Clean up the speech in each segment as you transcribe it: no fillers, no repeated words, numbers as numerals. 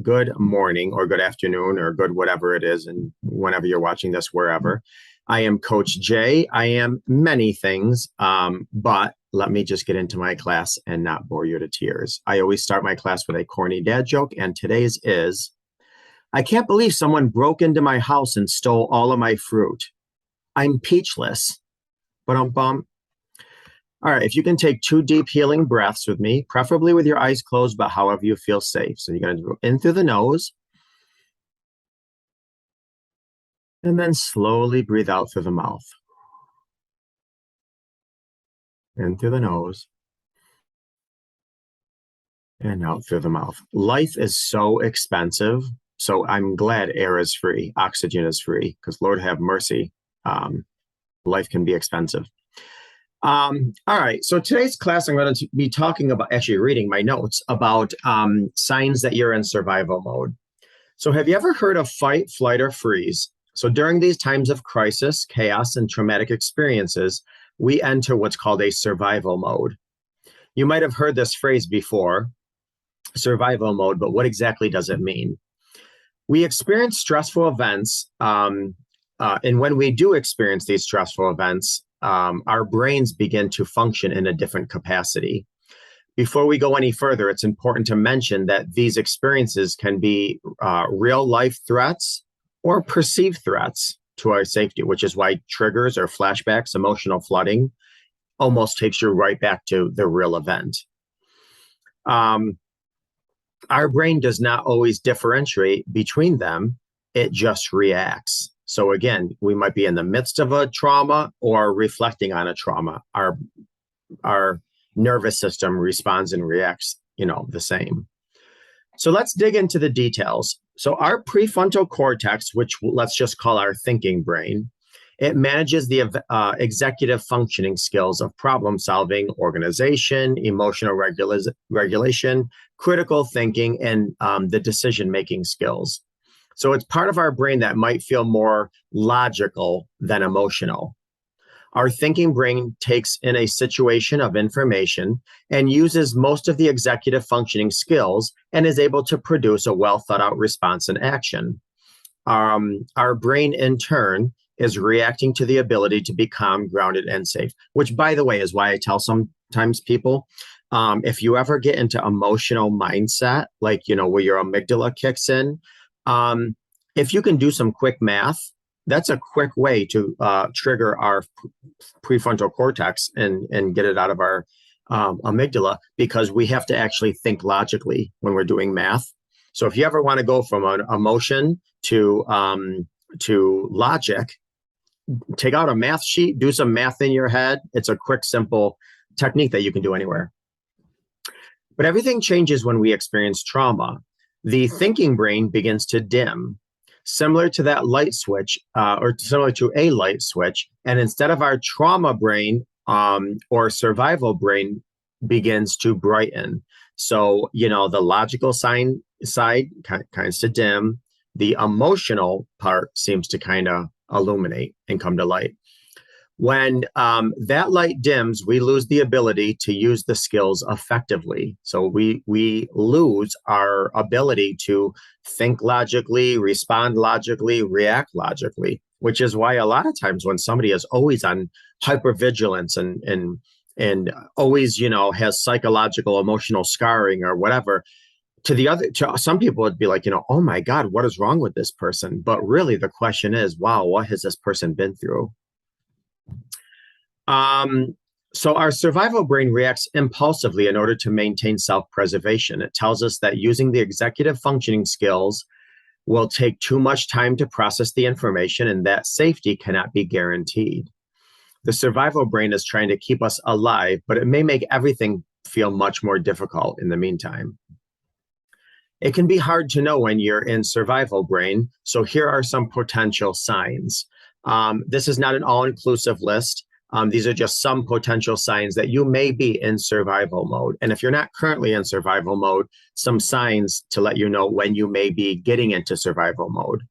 good morning or good afternoon or good whatever it is, and whenever you're watching this, wherever. I am Coach Jay. I am many things, but let me just get into my class and not bore you to tears. I always start my class with a corny dad joke, and today's is, I can't believe someone broke into my house and stole all of my fruit. I'm peachless. But all right, if you can take two deep healing breaths with me, preferably with your eyes closed, but however you feel safe. So you're going to go in through the nose and then slowly breathe out through the mouth. In through the nose and out through the mouth. Life is so expensive. So I'm glad air is free, oxygen is free, because Lord have mercy, life can be expensive. All right. So today's class, I'm going to be talking about, actually reading my notes about signs that you're in survival mode. So have you ever heard of fight, flight, or freeze? So during these times of crisis, chaos, and traumatic experiences, we enter what's called a survival mode. You might have heard this phrase before, survival mode, but what exactly does it mean? We experience stressful events, and when we do experience these stressful events, our brains begin to function in a different capacity. Before we go any further, it's important to mention that these experiences can be real life threats or perceived threats to our safety, which is why triggers or flashbacks, emotional flooding, almost takes you right back to the real event. Our brain does not always differentiate between them. It just reacts. So again, we might be in the midst of a trauma or reflecting on a trauma. Our nervous system responds and reacts, the same. So let's dig into the details. So our prefrontal cortex, which let's just call our thinking brain, it manages the executive functioning skills of problem solving, organization, emotional regulation, critical thinking, and the decision-making skills. So it's part of our brain that might feel more logical than emotional. Our thinking brain takes in a situation of information and uses most of the executive functioning skills and is able to produce a well thought out response and action. Our brain, in turn, is reacting to the ability to be calm, grounded, and safe, which, by the way, is why I tell sometimes people, if you ever get into emotional mindset, like, where your amygdala kicks in, if you can do some quick math, that's a quick way to trigger our prefrontal cortex and get it out of our amygdala, because we have to actually think logically when we're doing math. So if you ever want to go from an emotion to logic, take out a math sheet, do some math in your head. It's a quick, simple technique that you can do anywhere. But everything changes when we experience trauma. The thinking brain begins to dim, similar to that light switch, or similar to a light switch. And instead of our trauma brain or survival brain begins to brighten. So, the logical side kinds to dim. The emotional part seems to kind of illuminate and come to light. When that light dims, we lose the ability to use the skills effectively. So we lose our ability to think logically, respond logically, react logically, which is why a lot of times when somebody is always on hypervigilance and always, has psychological, emotional scarring or whatever, to some people it'd be like, oh my God, what is wrong with this person? But really the question is, wow, what has this person been through? So our survival brain reacts impulsively in order to maintain self-preservation. It tells us that using the executive functioning skills will take too much time to process the information and that safety cannot be guaranteed. The survival brain is trying to keep us alive, but it may make everything feel much more difficult in the meantime. It can be hard to know when you're in survival brain, so here are some potential signs. This is not an all-inclusive list. These are just some potential signs that you may be in survival mode. And if you're not currently in survival mode, some signs to let you know when you may be getting into survival mode.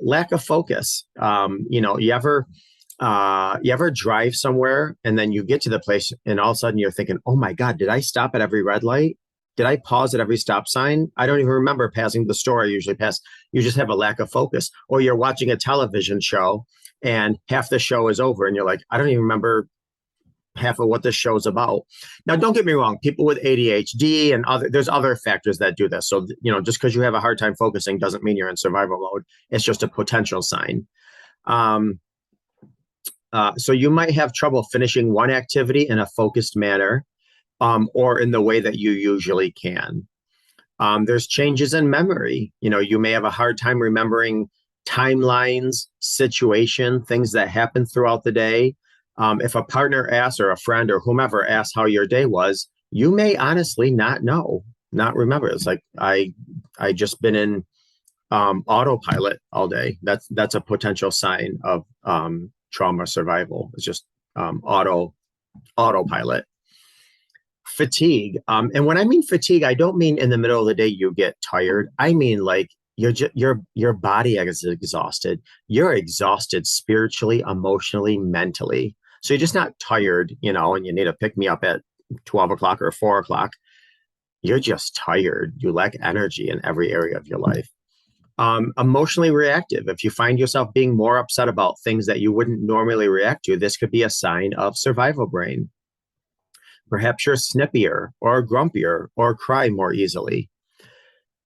Lack of focus. You ever drive somewhere and then you get to the place and all of a sudden you're thinking, oh my God, did I stop at every red light? Did I pause at every stop sign? I don't even remember passing the store I usually pass. You just have a lack of focus. Or you're watching a television show and half the show is over and you're like, I don't even remember half of what this show's about. Now, don't get me wrong, people with ADHD and there's other factors that do this. So, just because you have a hard time focusing doesn't mean you're in survival mode. It's just a potential sign. So you might have trouble finishing one activity in a focused manner, or in the way that you usually can. There's changes in memory. You may have a hard time remembering timelines, situation, things that happen throughout the day. If a partner asks or a friend or whomever asks how your day was, you may honestly not know, not remember. It's like, I just been in autopilot all day. That's a potential sign of trauma survival. It's just autopilot. Fatigue. And when I mean fatigue, I don't mean in the middle of the day you get tired. I mean like your body is exhausted. You're exhausted spiritually, emotionally, mentally. So you're just not tired, and you need to pick me up at 12 o'clock or 4 o'clock. You're just tired. You lack energy in every area of your life. Emotionally reactive. If you find yourself being more upset about things that you wouldn't normally react to, this could be a sign of survival brain. Perhaps you're snippier or grumpier or cry more easily.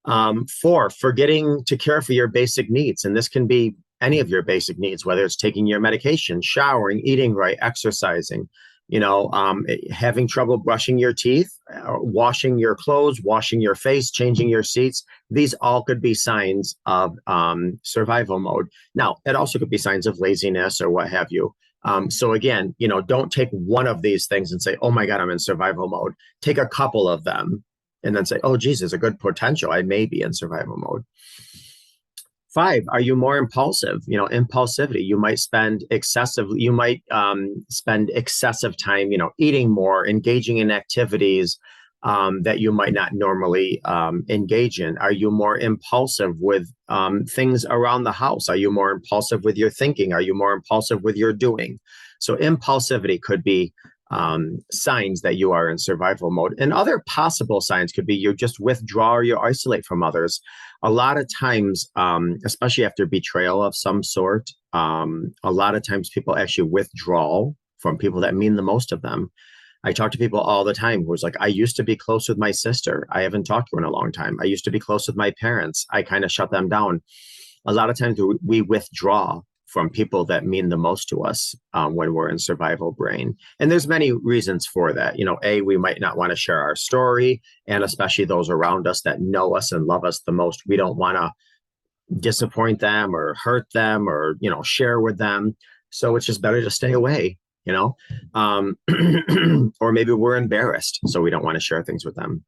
4, forgetting to care for your basic needs. And this can be any of your basic needs, whether it's taking your medication, showering, eating right, exercising, having trouble brushing your teeth, washing your clothes, washing your face, changing your seats. These all could be signs of survival mode. Now, it also could be signs of laziness or what have you. So again, don't take one of these things and say, oh my God, I'm in survival mode. Take a couple of them and then say, oh, geez, there's a good potential. I may be in survival mode. 5, are you more impulsive? Impulsivity. You might spend excessive time, eating more, engaging in activities that you might not normally engage in. Are you more impulsive with things around the house? Are you more impulsive with your thinking? Are you more impulsive with your doing? So impulsivity could be signs that you are in survival mode. And other possible signs could be you just withdraw or you isolate from others. A lot of times, especially after betrayal of some sort, a lot of times people actually withdraw from people that mean the most of them. I talk to people all the time who's like, I used to be close with my sister. I haven't talked to her in a long time. I used to be close with my parents. I kind of shut them down. A lot of times we withdraw from people that mean the most to us when we're in survival brain. And there's many reasons for that. We might not want to share our story, and especially those around us that know us and love us the most. We don't want to disappoint them or hurt them or, share with them. So it's just better to stay away, or maybe we're embarrassed, so we don't want to share things with them.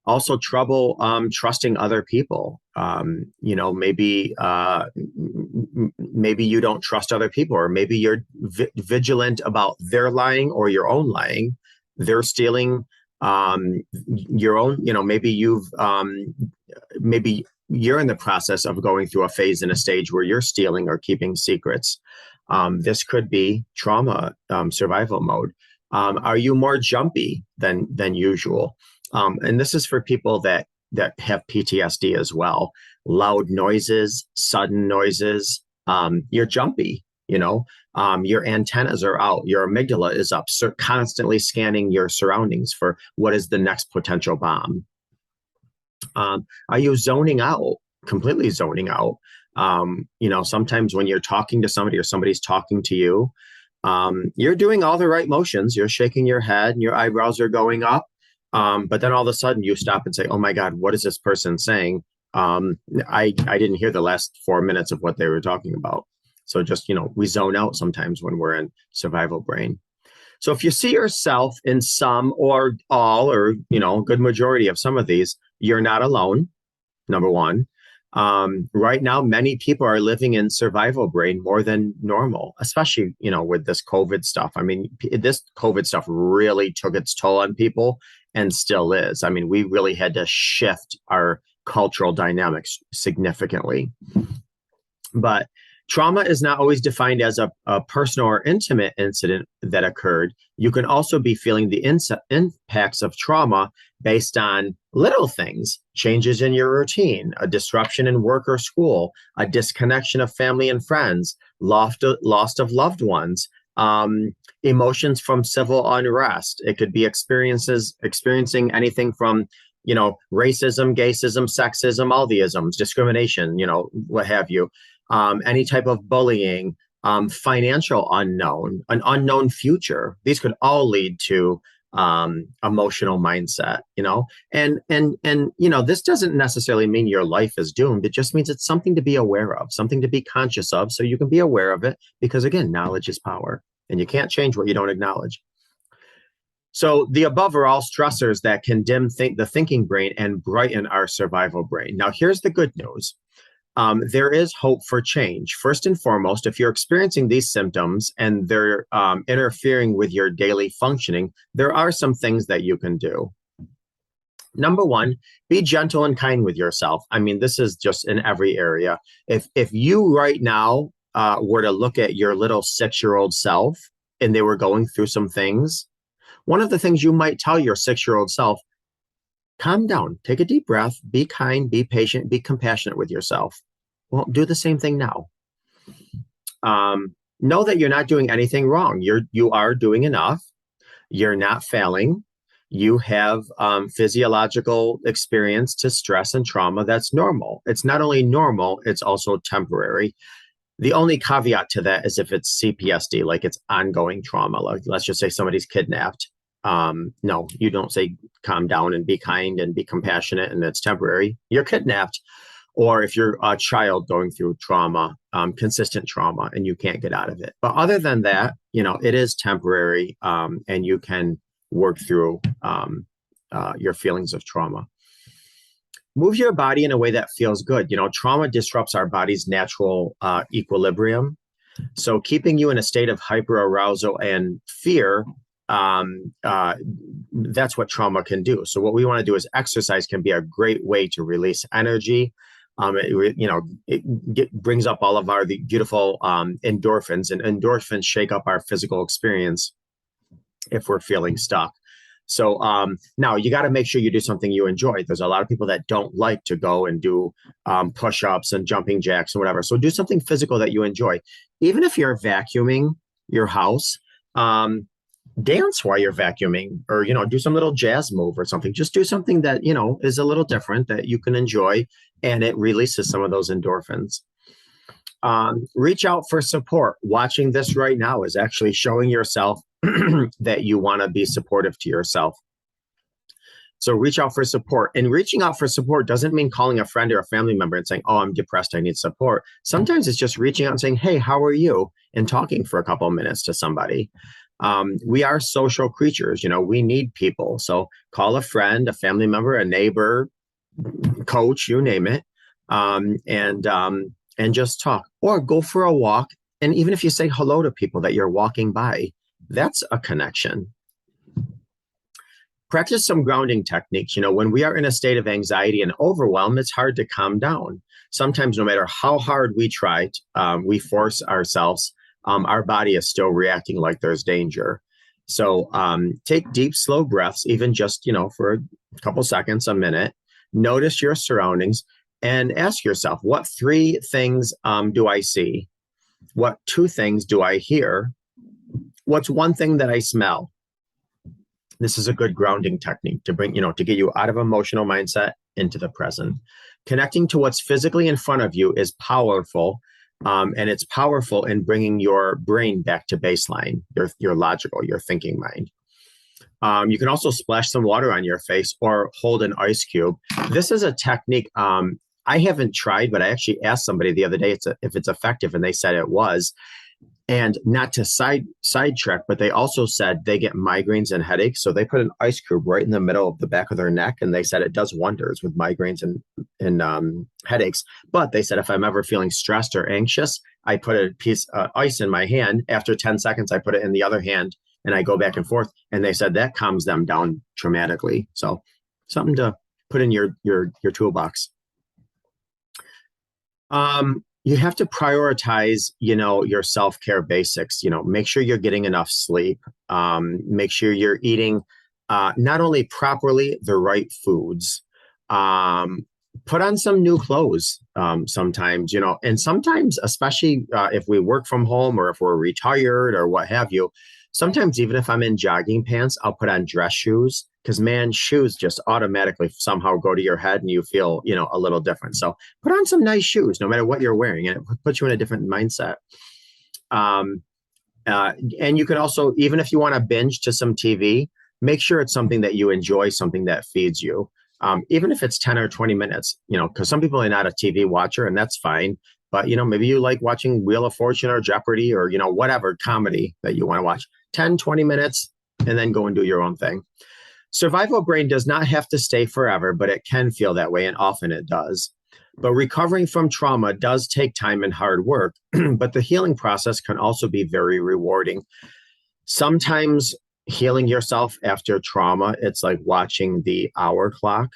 Also, trouble trusting other people. Maybe you don't trust other people, or maybe you're vigilant about their lying or your own lying. They're stealing your own. Maybe you're in the process of going through a phase in a stage where you're stealing or keeping secrets. This could be trauma survival mode. Are you more jumpy than usual? And this is for people that have PTSD as well. Loud noises, sudden noises. You're jumpy, your antennas are out. Your amygdala is up, constantly scanning your surroundings for what is the next potential bomb. Are you zoning out, completely zoning out? Sometimes when you're talking to somebody or somebody's talking to you, you're doing all the right motions. You're shaking your head and your eyebrows are going up. But then all of a sudden you stop and say, oh my God, what is this person saying? I didn't hear the last 4 minutes of what they were talking about. So just, we zone out sometimes when we're in survival brain. So if you see yourself in some or all, or, good majority of some of these, you're not alone, number one. Right now, many people are living in survival brain more than normal, especially, with this COVID stuff. I mean, this COVID stuff really took its toll on people and still is. I mean, we really had to shift our cultural dynamics significantly. But, Trauma is not always defined as a personal or intimate incident that occurred. You can also be feeling the impacts of trauma based on little things, changes in your routine, a disruption in work or school, a disconnection of family and friends, loss of loved ones, emotions from civil unrest. It could be experiencing anything from, racism, gayism, sexism, all the isms, discrimination, what have you. Any type of bullying, financial unknown, an unknown future. These could all lead to emotional mindset, and this doesn't necessarily mean your life is doomed. It just means it's something to be aware of, something to be conscious of, so you can be aware of it, because again, knowledge is power, and you can't change what you don't acknowledge. So the above are all stressors that can dim the thinking brain and brighten our survival brain. Now, here's the good news. There is hope for change. First and foremost, if you're experiencing these symptoms and they're interfering with your daily functioning, there are some things that you can do. Number one, be gentle and kind with yourself. I mean, this is just in every area. If you right now were to look at your little 6-year-old self and they were going through some things, one of the things you might tell your 6-year-old self, calm down, take a deep breath, be kind, be patient, be compassionate with yourself. Well, do the same thing now. Know that you're not doing anything wrong. You are doing enough. You're not failing. You have physiological experience to stress and trauma that's normal. It's not only normal, it's also temporary. The only caveat to that is if it's CPSD, like it's ongoing trauma. Like, let's just say somebody's kidnapped. No, you don't say calm down and be kind and be compassionate and it's temporary. You're kidnapped. Or if you're a child going through trauma, consistent trauma, and you can't get out of it. But other than that, it is temporary, and you can work through your feelings of trauma. Move your body in a way that feels good. Trauma disrupts our body's natural equilibrium. So keeping you in a state of hyperarousal and fear, that's what trauma can do. So what we want to do is exercise can be a great way to release energy. It brings up all of the beautiful endorphins, and endorphins shake up our physical experience if we're feeling stuck. So now you got to make sure you do something you enjoy. There's a lot of people that don't like to go and do push-ups and jumping jacks and whatever. So do something physical that you enjoy. Even if you're vacuuming your house, dance while you're vacuuming, or do some little jazz move or something. Just do something that is a little different that you can enjoy, and it releases some of those endorphins. Reach out for support. Watching this right now is actually showing yourself that you want to be supportive to yourself. So reach out for support. And reaching out for support doesn't mean calling a friend or a family member and saying, oh, I'm depressed, I need support. Sometimes it's just reaching out and saying, hey, how are you? And talking for a couple of minutes to somebody. We are social creatures, we need people. So call a friend, a family member, a neighbor, coach, you name it, and just talk, or go for a walk. And even if you say hello to people that you're walking by, that's a connection. Practice some grounding techniques. When we are in a state of anxiety and overwhelm, it's hard to calm down. Sometimes no matter how hard we try, we force ourselves, our body is still reacting like there's danger. So take deep, slow breaths, even just, for a couple seconds, a minute. Notice your surroundings and ask yourself, what 3 things do I see? What 2 things do I hear? What's 1 thing that I smell? This is a good grounding technique to bring, to get you out of emotional mindset into the present. Connecting to what's physically in front of you is powerful. And it's powerful in bringing your brain back to baseline, your logical, your thinking mind. You can also splash some water on your face or hold an ice cube. This is a technique I haven't tried, but I actually asked somebody the other day if it's effective, and they said it was. And not to sidetrack, but they also said they get migraines and headaches. So they put an ice cube right in the middle of the back of their neck, and they said it does wonders with migraines and headaches. But they said if I'm ever feeling stressed or anxious, I put a piece of ice in my hand. After 10 seconds, I put it in the other hand, and I go back and forth. And they said that calms them down dramatically. So something to put in your toolbox. You have to prioritize, your self-care basics. Make sure you're getting enough sleep. Make sure you're eating not only properly the right foods. Um, Put on some new clothes sometimes, and sometimes, especially if we work from home or if we're retired or what have you, sometimes even if I'm in jogging pants, I'll put on dress shoes because man, shoes just automatically somehow go to your head and you feel, a little different. So put on some nice shoes, no matter what you're wearing, and it puts you in a different mindset. Um, and you can also, even if you want to binge to some TV, make sure it's something that you enjoy, something that feeds you. Even if it's 10 or 20 minutes, because some people are not a TV watcher and that's fine. But, maybe you like watching Wheel of Fortune or Jeopardy or, whatever comedy that you want to watch. 10, 20 minutes, and then go and do your own thing. Survival brain does not have to stay forever, but it can feel that way, and often it does. But recovering from trauma does take time and hard work, but the healing process can also be very rewarding. Sometimes healing yourself after trauma, it's like watching the hour clock,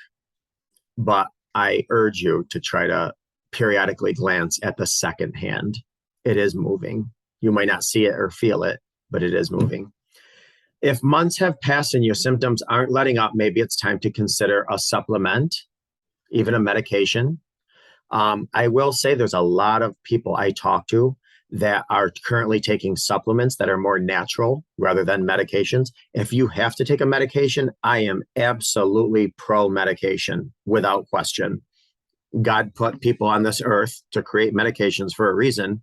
but I urge you to try to periodically glance at the second hand. It is moving. You might not see it or feel it, but it is moving. If months have passed and your symptoms aren't letting up, maybe it's time to consider a supplement, even a medication. I will say there's a lot of people I talk to that are currently taking supplements that are more natural rather than medications. If you have to take a medication, I am absolutely pro medication without question. God put people on this earth to create medications for a reason.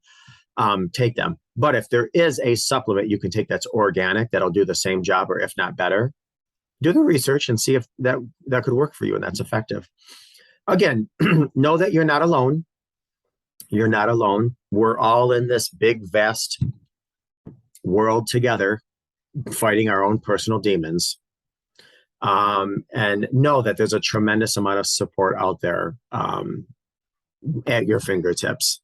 Take them. But if there is a supplement you can take that's organic, that'll do the same job or if not better, do the research and see if that could work for you and that's effective. Again, know that you're not alone. You're not alone. We're all in this big, vast world together, fighting our own personal demons. And know that there's a tremendous amount of support out there at your fingertips,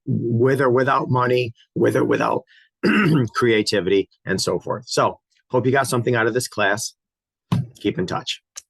with or without money, with or without creativity, and so forth. So, hope you got something out of this class. Keep in touch.